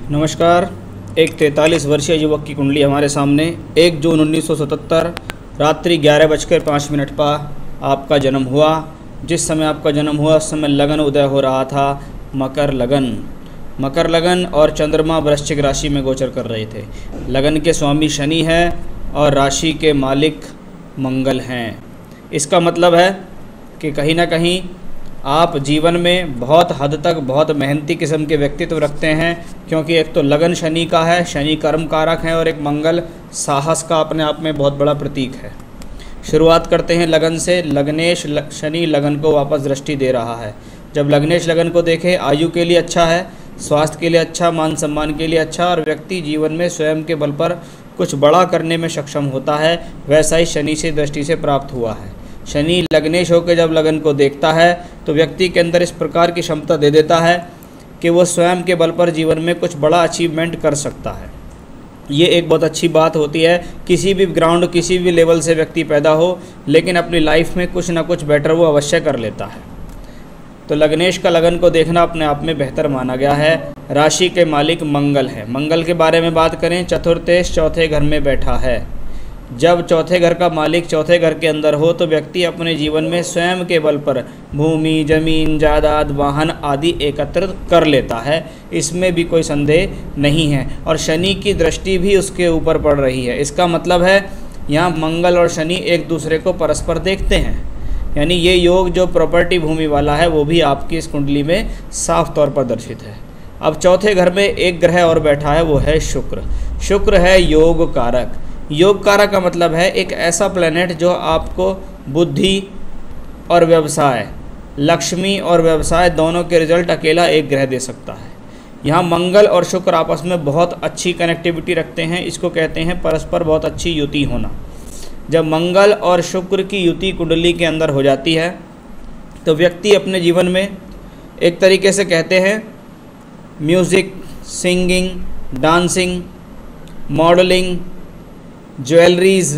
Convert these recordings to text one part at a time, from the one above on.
नमस्कार। एक 43 वर्षीय युवक की कुंडली हमारे सामने। 1 जून 1977 रात्रि 11:05 पर आपका जन्म हुआ। जिस समय आपका जन्म हुआ उस समय लगन उदय हो रहा था, मकर लगन और चंद्रमा वृश्चिक राशि में गोचर कर रहे थे। लगन के स्वामी शनि है और राशि के मालिक मंगल हैं। इसका मतलब है कि कहीं ना कहीं आप जीवन में बहुत हद तक बहुत मेहनती किस्म के व्यक्तित्व रखते हैं, क्योंकि एक तो लगन शनि का है, शनि कर्म कारक है, और एक मंगल साहस का अपने आप में बहुत बड़ा प्रतीक है। शुरुआत करते हैं लगन से। लग्नेश शनि लगन को वापस दृष्टि दे रहा है। जब लग्नेश लगन को देखे, आयु के लिए अच्छा है, स्वास्थ्य के लिए अच्छा, मान सम्मान के लिए अच्छा, और व्यक्ति जीवन में स्वयं के बल पर कुछ बड़ा करने में सक्षम होता है। वैसा ही शनि से दृष्टि से प्राप्त हुआ है। शनि लग्नेश होकर जब लगन को देखता है तो व्यक्ति के अंदर इस प्रकार की क्षमता दे देता है कि वो स्वयं के बल पर जीवन में कुछ बड़ा अचीवमेंट कर सकता है। ये एक बहुत अच्छी बात होती है। किसी भी ग्राउंड, किसी भी लेवल से व्यक्ति पैदा हो, लेकिन अपनी लाइफ में कुछ ना कुछ बेटर वो अवश्य कर लेता है। तो लग्नेश का लगन को देखना अपने आप में बेहतर माना गया है। राशि के मालिक मंगल है। मंगल के बारे में बात करें, चतुर्थेश चौथे घर में बैठा है। जब चौथे घर का मालिक चौथे घर के अंदर हो तो व्यक्ति अपने जीवन में स्वयं के बल पर भूमि, जमीन, जायदाद, वाहन आदि एकत्रित कर लेता है। इसमें भी कोई संदेह नहीं है। और शनि की दृष्टि भी उसके ऊपर पड़ रही है। इसका मतलब है यहाँ मंगल और शनि एक दूसरे को परस्पर देखते हैं। यानी ये योग जो प्रॉपर्टी भूमि वाला है वो भी आपकी इस कुंडली में साफ तौर पर दर्शित है। अब चौथे घर में एक ग्रह और बैठा है, वो है शुक्र। शुक्र है योग कारक। योग कारक का मतलब है एक ऐसा प्लैनेट जो आपको बुद्धि और व्यवसाय, लक्ष्मी और व्यवसाय दोनों के रिजल्ट अकेला एक ग्रह दे सकता है। यहाँ मंगल और शुक्र आपस में बहुत अच्छी कनेक्टिविटी रखते हैं। इसको कहते हैं परस्पर बहुत अच्छी युति होना। जब मंगल और शुक्र की युति कुंडली के अंदर हो जाती है तो व्यक्ति अपने जीवन में एक तरीके से कहते हैं music, singing, dancing, modelling, jewelleries,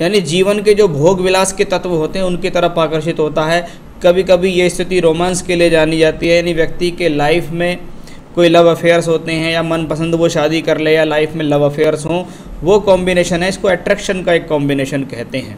यानी जीवन के जो भोग विलास के तत्व होते हैं उनकी तरफ आकर्षित होता है। कभी कभी ये स्थिति रोमांस के लिए जानी जाती है। यानी व्यक्ति के लाइफ में कोई लव अफेयर्स होते हैं या मनपसंद वो शादी कर ले या लाइफ में लव अफेयर्स हों, वो कॉम्बिनेशन है। इसको अट्रैक्शन का एक कॉम्बिनेशन कहते हैं।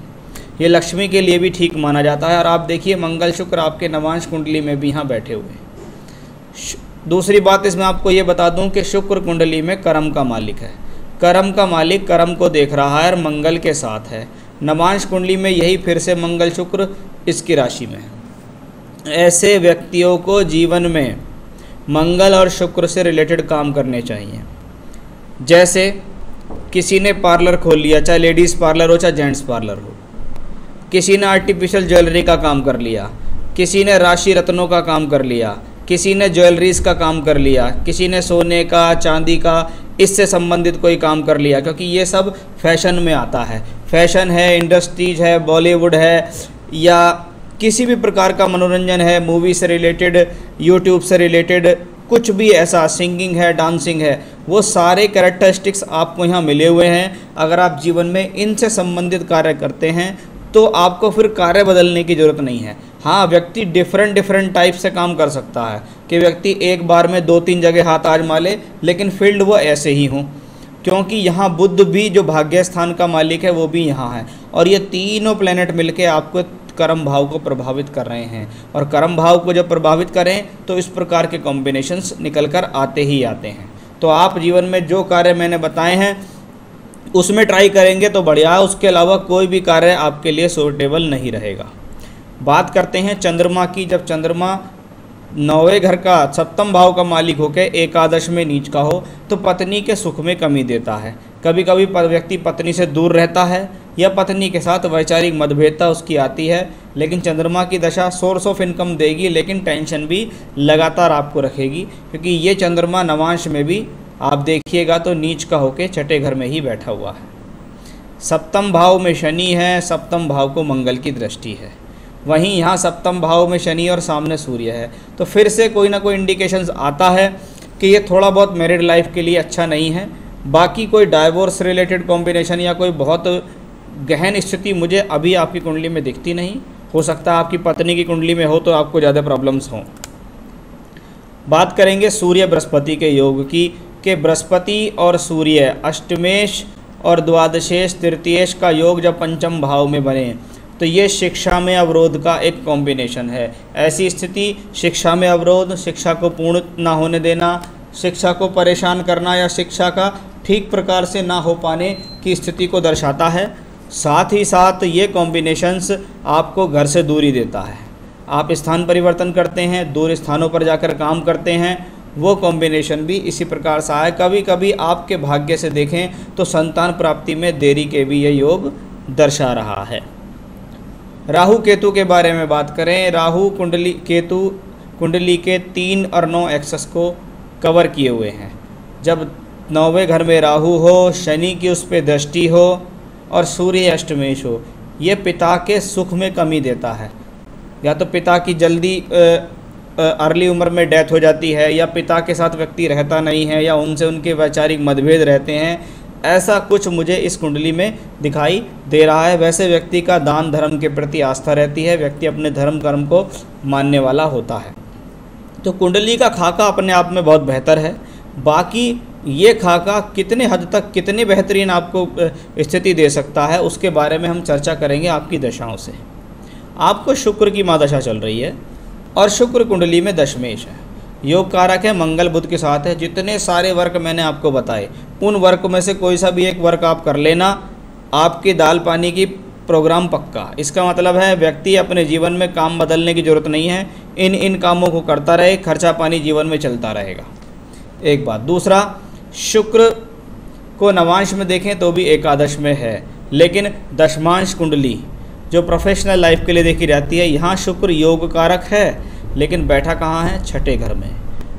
ये लक्ष्मी के लिए भी ठीक माना जाता है। और आप देखिए मंगल शुक्र आपके नवांश कुंडली में भी यहाँ बैठे हुए हैं। दूसरी बात इसमें आपको ये बता दूं कि शुक्र कुंडली में कर्म का मालिक है। कर्म का मालिक कर्म को देख रहा है और मंगल के साथ है। नवांश कुंडली में यही फिर से मंगल शुक्र इसकी राशि में है। ऐसे व्यक्तियों को जीवन में मंगल और शुक्र से रिलेटेड काम करने चाहिए। जैसे किसी ने पार्लर खोल लिया, चाहे लेडीज़ पार्लर हो चाहे जेंट्स पार्लर हो। किसी ने आर्टिफिशियल ज्वेलरी का काम कर लिया, किसी ने राशि रत्नों का काम कर लिया, किसी ने ज्वेलरीज का काम कर लिया, किसी ने सोने का, चांदी का, इससे संबंधित कोई काम कर लिया, क्योंकि ये सब फैशन में आता है। फैशन है, इंडस्ट्रीज है, बॉलीवुड है, या किसी भी प्रकार का मनोरंजन है, मूवी से रिलेटेड, यूट्यूब से रिलेटेड, कुछ भी ऐसा, सिंगिंग है, डांसिंग है, वो सारे कैरेक्टरिस्टिक्स आपको यहाँ मिले हुए हैं। अगर आप जीवन में इनसे संबंधित कार्य करते हैं तो आपको फिर कार्य बदलने की ज़रूरत नहीं है। हाँ, व्यक्ति डिफरेंट टाइप से काम कर सकता है कि व्यक्ति एक बार में 2-3 जगह हाथ आजमा ले, लेकिन फील्ड वो ऐसे ही हों, क्योंकि यहाँ बुध भी जो भाग्य स्थान का मालिक है वो भी यहाँ है। और ये तीनों प्लैनेट मिलके आपको कर्म भाव को प्रभावित कर रहे हैं। और कर्म भाव को जब प्रभावित करें तो इस प्रकार के कॉम्बिनेशंस निकल कर आते ही आते हैं। तो आप जीवन में जो कार्य मैंने बताए हैं उसमें ट्राई करेंगे तो बढ़िया। उसके अलावा कोई भी कार्य आपके लिए सूटेबल नहीं रहेगा। बात करते हैं चंद्रमा की। जब चंद्रमा 9वें घर का 7वें भाव का मालिक होकर एकादश में नीच का हो तो पत्नी के सुख में कमी देता है। कभी कभी व्यक्ति पत्नी से दूर रहता है या पत्नी के साथ वैचारिक मतभेदता उसकी आती है, लेकिन चंद्रमा की दशा सोर्स ऑफ इनकम देगी, लेकिन टेंशन भी लगातार आपको रखेगी, क्योंकि ये चंद्रमा नवांश में भी आप देखिएगा तो नीच का होकर छठे घर में ही बैठा हुआ है। 7वें भाव में शनि है, 7वें भाव को मंगल की दृष्टि है। वहीं यहाँ 7वें भाव में शनि और सामने सूर्य है। तो फिर से कोई ना कोई इंडिकेशंस आता है कि ये थोड़ा बहुत मैरिड लाइफ के लिए अच्छा नहीं है। बाकी कोई डाइवोर्स रिलेटेड कॉम्बिनेशन या कोई बहुत गहन स्थिति मुझे अभी आपकी कुंडली में दिखती नहीं। हो सकता है आपकी पत्नी की कुंडली में हो तो आपको ज़्यादा प्रॉब्लम्स हों। बात करेंगे सूर्य बृहस्पति के योग की। कि बृहस्पति और सूर्य अष्टमेश और द्वादशेश तृतीयेश का योग जब पंचम भाव में बने तो ये शिक्षा में अवरोध का एक कॉम्बिनेशन है। ऐसी स्थिति शिक्षा में अवरोध, शिक्षा को पूर्ण ना होने देना, शिक्षा को परेशान करना या शिक्षा का ठीक प्रकार से ना हो पाने की स्थिति को दर्शाता है। साथ ही साथ ये कॉम्बिनेशंस आपको घर से दूरी देता है। आप स्थान परिवर्तन करते हैं, दूर स्थानों पर जाकर काम करते हैं, वो कॉम्बिनेशन भी इसी प्रकार से है। कभी कभी आपके भाग्य से देखें तो संतान प्राप्ति में देरी के भी ये योग दर्शा रहा है। राहु केतु के बारे में बात करें, राहु कुंडली केतु कुंडली के 3 और 9 एक्सेस को कवर किए हुए हैं। जब 9वें घर में राहु हो, शनि की उस पर दृष्टि हो और सूर्य अष्टमेश हो, ये पिता के सुख में कमी देता है। या तो पिता की जल्दी अर्ली उम्र में डेथ हो जाती है, या पिता के साथ व्यक्ति रहता नहीं है, या उनसे उनके वैचारिक मतभेद रहते हैं, ऐसा कुछ मुझे इस कुंडली में दिखाई दे रहा है। वैसे व्यक्ति का दान धर्म के प्रति आस्था रहती है, व्यक्ति अपने धर्म कर्म को मानने वाला होता है। तो कुंडली का खाका अपने आप में बहुत बेहतर है। बाकी ये खाका कितने हद तक कितनी बेहतरीन आपको स्थिति दे सकता है उसके बारे में हम चर्चा करेंगे आपकी दशाओं से। आपको शुक्र की महादशा चल रही है और शुक्र कुंडली में दशमेश है, योग कारक है, मंगल बुध के साथ है। जितने सारे वर्क मैंने आपको बताए उन वर्क में से कोई सा भी एक वर्क आप कर लेना, आपकी दाल पानी की प्रोग्राम पक्का। इसका मतलब है व्यक्ति अपने जीवन में काम बदलने की ज़रूरत नहीं है, इन कामों को करता रहे, खर्चा पानी जीवन में चलता रहेगा। एक बात। दूसरा, शुक्र को नवांश में देखें तो भी एकादश में है, लेकिन दशमांश कुंडली जो प्रोफेशनल लाइफ के लिए देखी जाती है, यहाँ शुक्र योग कारक है, लेकिन बैठा कहाँ है? छठे घर में,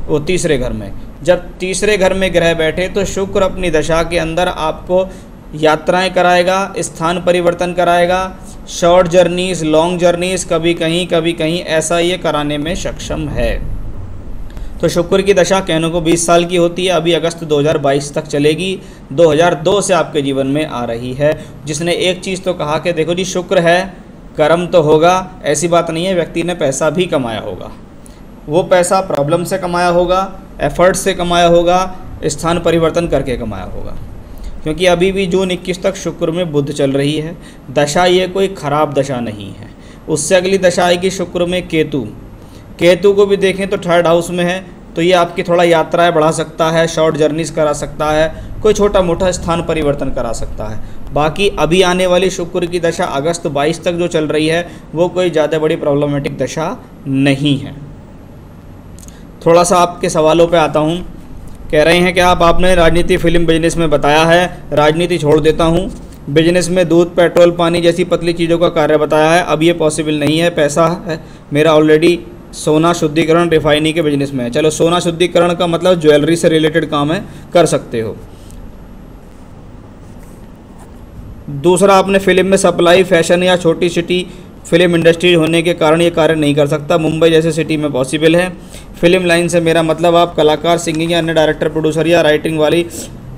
वो तीसरे घर में। जब तीसरे घर में ग्रह बैठे तो शुक्र अपनी दशा के अंदर आपको यात्राएं कराएगा, स्थान परिवर्तन कराएगा, शॉर्ट जर्नीज़, लॉन्ग जर्नीज़, कभी कहीं ऐसा ये कराने में सक्षम है। तो शुक्र की दशा कहने को 20 साल की होती है, अभी अगस्त 2022 तक चलेगी। 2002 से आपके जीवन में आ रही है। जिसने एक चीज़ तो कहा कि देखो जी शुक्र है, कर्म तो होगा, ऐसी बात नहीं है, व्यक्ति ने पैसा भी कमाया होगा। वो पैसा प्रॉब्लम से कमाया होगा, एफर्ट से कमाया होगा, स्थान परिवर्तन करके कमाया होगा। क्योंकि अभी भी जून 21 तक शुक्र में बुध चल रही है। दशा ये कोई ख़राब दशा नहीं है। उससे अगली दशा आएगी शुक्र में केतु। केतु को भी देखें तो 3rd हाउस में है, तो ये आपकी थोड़ा यात्राएं बढ़ा सकता है, शॉर्ट जर्नीज़ करा सकता है, कोई छोटा मोटा स्थान परिवर्तन करा सकता है। बाकी अभी आने वाली शुक्र की दशा अगस्त 22 तक जो चल रही है वो कोई ज़्यादा बड़ी प्रॉब्लमेटिक दशा नहीं है। थोड़ा सा आपके सवालों पे आता हूँ। कह रहे हैं कि आपने राजनीति, फिल्म, बिजनेस में बताया है, राजनीति छोड़ देता हूँ। बिजनेस में दूध, पेट्रोल, पानी जैसी पतली चीज़ों का कार्य बताया है, अब ये पॉसिबल नहीं है। पैसा है मेरा ऑलरेडी सोना शुद्धिकरण, रिफाइनिंग के बिजनेस में है। चलो, सोना शुद्धिकरण का मतलब ज्वेलरी से रिलेटेड काम है, कर सकते हो। दूसरा, आपने फिल्म में सप्लाई, फैशन या छोटी सिटी फिल्म इंडस्ट्री होने के कारण ये कार्य नहीं कर सकता। मुंबई जैसे सिटी में पॉसिबल है। फिल्म लाइन से मेरा मतलब आप कलाकार, सिंगिंग या अन्य डायरेक्टर, प्रोड्यूसर या राइटिंग वाली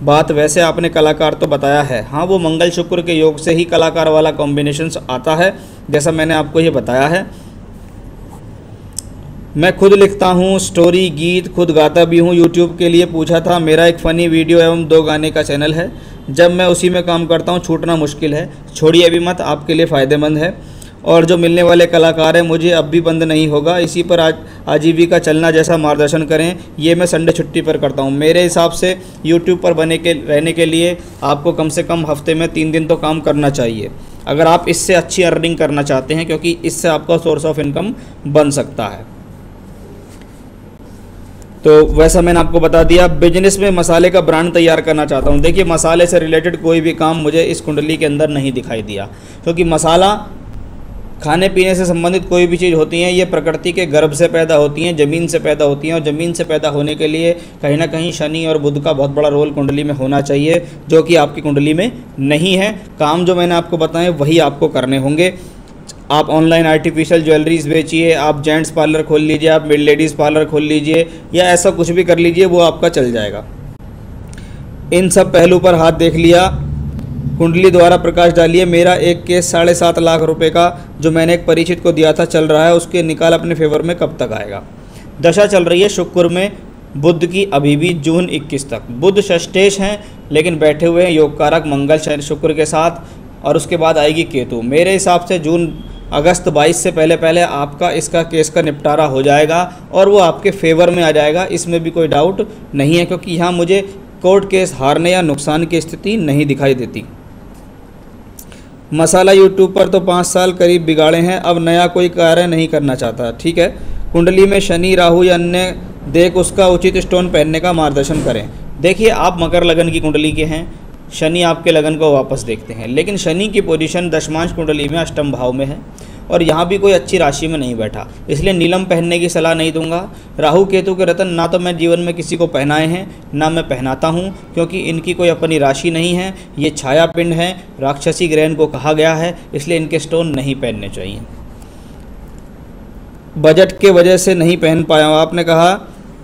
बात। वैसे आपने कलाकार तो बताया है, हाँ, वो मंगल शुक्र के योग से ही कलाकार वाला कॉम्बिनेशन आता है, जैसा मैंने आपको ये बताया है। मैं खुद लिखता हूँ स्टोरी, गीत, खुद गाता भी हूँ। यूट्यूब के लिए पूछा था, मेरा एक फ़नी वीडियो एवं 2 गाने का चैनल है। जब मैं उसी में काम करता हूँ, छूटना मुश्किल है। छोड़िए अभी मत, आपके लिए फ़ायदेमंद है। और जो मिलने वाले कलाकार हैं, मुझे अब भी बंद नहीं होगा। इसी पर आजीविका चलना जैसा मार्गदर्शन करें। ये मैं संडे छुट्टी पर करता हूँ। मेरे हिसाब से यूट्यूब पर रहने के लिए आपको कम से कम हफ्ते में 3 दिन तो काम करना चाहिए, अगर आप इससे अच्छी अर्निंग करना चाहते हैं, क्योंकि इससे आपका सोर्स ऑफ इनकम बन सकता है। तो वैसा मैंने आपको बता दिया। बिजनेस में मसाले का ब्रांड तैयार करना चाहता हूँ। देखिए, मसाले से रिलेटेड कोई भी काम मुझे इस कुंडली के अंदर नहीं दिखाई दिया, क्योंकि मसाला खाने पीने से संबंधित कोई भी चीज़ होती हैं, ये प्रकृति के गर्भ से पैदा होती हैं, ज़मीन से पैदा होती हैं। और ज़मीन से पैदा होने के लिए कहीं ना कहीं शनि और बुध का बहुत बड़ा रोल कुंडली में होना चाहिए, जो कि आपकी कुंडली में नहीं है। काम जो मैंने आपको बताए वही आपको करने होंगे। आप ऑनलाइन आर्टिफिशियल ज्वेलरीज बेचिए, आप जेंट्स पार्लर खोल लीजिए, आप लेडीज़ पार्लर खोल लीजिए, या ऐसा कुछ भी कर लीजिए, वो आपका चल जाएगा। इन सब पहलू पर हाथ देख लिया, कुंडली द्वारा प्रकाश डालिए। मेरा एक केस 7.5 लाख रुपए का जो मैंने एक परिचित को दिया था चल रहा है, उसके निकाल अपने फेवर में कब तक आएगा? दशा चल रही है शुक्र में बुध की अभी भी जून 21 तक। बुध षष्ठेश हैं लेकिन बैठे हुए हैं योग कारक मंगल शनि शुक्र के साथ, और उसके बाद आएगी केतु। मेरे हिसाब से अगस्त 22 से पहले पहले आपका इसका केस का निपटारा हो जाएगा और वो आपके फेवर में आ जाएगा, इसमें भी कोई डाउट नहीं है, क्योंकि यहाँ मुझे कोर्ट केस हारने या नुकसान की स्थिति नहीं दिखाई देती। मसाला यूट्यूब पर तो 5 साल करीब बिगाड़े हैं, अब नया कोई कार्य नहीं करना चाहता। ठीक है, कुंडली में शनि राहु या अन्य देख उसका उचित स्टोन पहनने का मार्गदर्शन करें। देखिए, आप मकर लगन की कुंडली के हैं, शनि आपके लगन को वापस देखते हैं, लेकिन शनि की पोजीशन दशमांश कुंडली में अष्टम भाव में है और यहाँ भी कोई अच्छी राशि में नहीं बैठा, इसलिए नीलम पहनने की सलाह नहीं दूंगा। राहु केतु के रत्न ना तो मैं जीवन में किसी को पहनाए हैं ना मैं पहनाता हूँ, क्योंकि इनकी कोई अपनी राशि नहीं है, ये छाया पिंड है, राक्षसी ग्रहण को कहा गया है, इसलिए इनके स्टोन नहीं पहनने चाहिए। बजट के वजह से नहीं पहन पाया हूँ, आपने कहा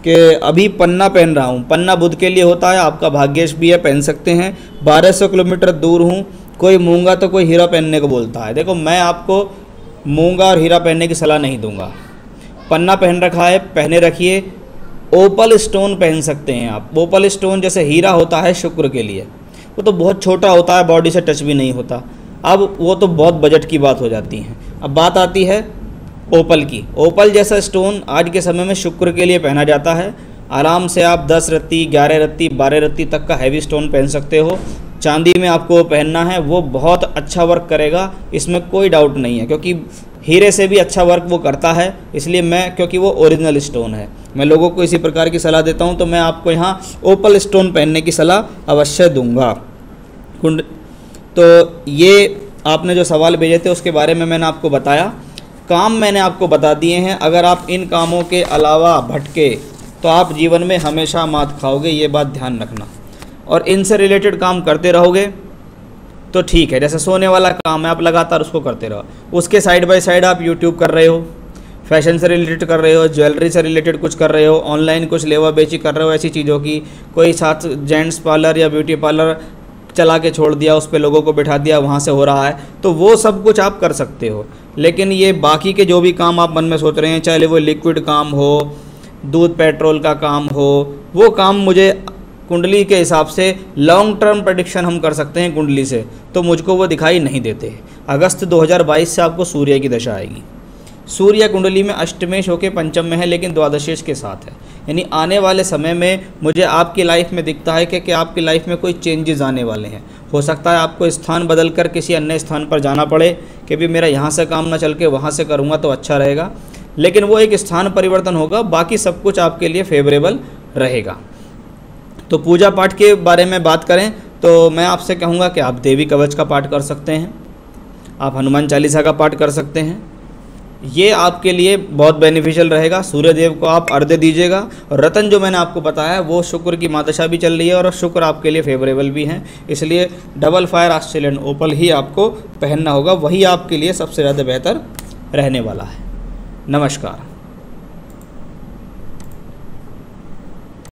कि अभी पन्ना पहन रहा हूँ। पन्ना बुध के लिए होता है, आपका भाग्येश भी है, पहन सकते हैं। 1200 किलोमीटर दूर हूँ, कोई मूंगा तो कोई हीरा पहनने को बोलता है। देखो, मैं आपको मूंगा और हीरा पहनने की सलाह नहीं दूंगा। पन्ना पहन रखा है, पहने रखिए। ओपल स्टोन पहन सकते हैं आप। ओपल स्टोन जैसे हीरा होता है शुक्र के लिए, वो तो बहुत छोटा होता है, बॉडी से टच भी नहीं होता। अब वो तो बहुत बजट की बात हो जाती है। अब बात आती है ओपल की। ओपल जैसा स्टोन आज के समय में शुक्र के लिए पहना जाता है। आराम से आप 10 रत्ती, 11 रत्ती, 12 रत्ती तक का हैवी स्टोन पहन सकते हो। चांदी में आपको पहनना है, वो बहुत अच्छा वर्क करेगा, इसमें कोई डाउट नहीं है, क्योंकि हीरे से भी अच्छा वर्क वो करता है। इसलिए क्योंकि वो ओरिजिनल स्टोन है, मैं लोगों को इसी प्रकार की सलाह देता हूँ, तो मैं आपको यहाँ ओपल स्टोन पहनने की सलाह अवश्य दूंगा। तो ये आपने जो सवाल भेजे थे उसके बारे में मैंने आपको बताया। काम मैंने आपको बता दिए हैं। अगर आप इन कामों के अलावा भटके तो आप जीवन में हमेशा मात खाओगे, ये बात ध्यान रखना। और इनसे रिलेटेड काम करते रहोगे तो ठीक है, जैसे सोने वाला काम है, आप लगातार उसको करते रहो। उसके साइड बाय साइड आप यूट्यूब कर रहे हो, फैशन से रिलेटेड कर रहे हो, ज्वेलरी से रिलेटेड कुछ कर रहे हो, ऑनलाइन कुछ लेवा बेची कर रहे हो, ऐसी चीज़ों की। कोई साथ जेंट्स पार्लर या ब्यूटी पार्लर चला के छोड़ दिया, उस पर लोगों को बिठा दिया, वहाँ से हो रहा है, तो वो सब कुछ आप कर सकते हो। लेकिन ये बाकी के जो भी काम आप मन में सोच रहे हैं, चाहे वो लिक्विड काम हो, दूध पेट्रोल का काम हो, वो काम मुझे कुंडली के हिसाब से लॉन्ग टर्म प्रेडिक्शन हम कर सकते हैं कुंडली से, तो मुझको वो दिखाई नहीं देते। अगस्त 2022 से आपको सूर्य की दशा आएगी। सूर्य कुंडली में अष्टमेश होकर पंचम में है, लेकिन द्वादशेश के साथ है। यानी आने वाले समय में मुझे आपकी लाइफ में दिखता है कि आपकी लाइफ में कोई चेंजेस आने वाले हैं। हो सकता है आपको स्थान बदल कर किसी अन्य स्थान पर जाना पड़े कि भी मेरा यहाँ से काम ना चल के वहाँ से करूँगा तो अच्छा रहेगा, लेकिन वो एक स्थान परिवर्तन होगा, बाकी सब कुछ आपके लिए फेवरेबल रहेगा। तो पूजा पाठ के बारे में बात करें तो मैं आपसे कहूँगा कि आप देवी कवच का पाठ कर सकते हैं, आप हनुमान चालीसा का पाठ कर सकते हैं, ये आपके लिए बहुत बेनिफिशियल रहेगा। सूर्य देव को आप अर्घ्य दीजिएगा। और रतन जो मैंने आपको बताया वो शुक्र की मादशा भी चल रही है और शुक्र आपके लिए फेवरेबल भी हैं, इसलिए डबल फायर ऑस्ट्रेलियन ओपल ही आपको पहनना होगा, वही आपके लिए सबसे ज़्यादा बेहतर रहने वाला है। नमस्कार।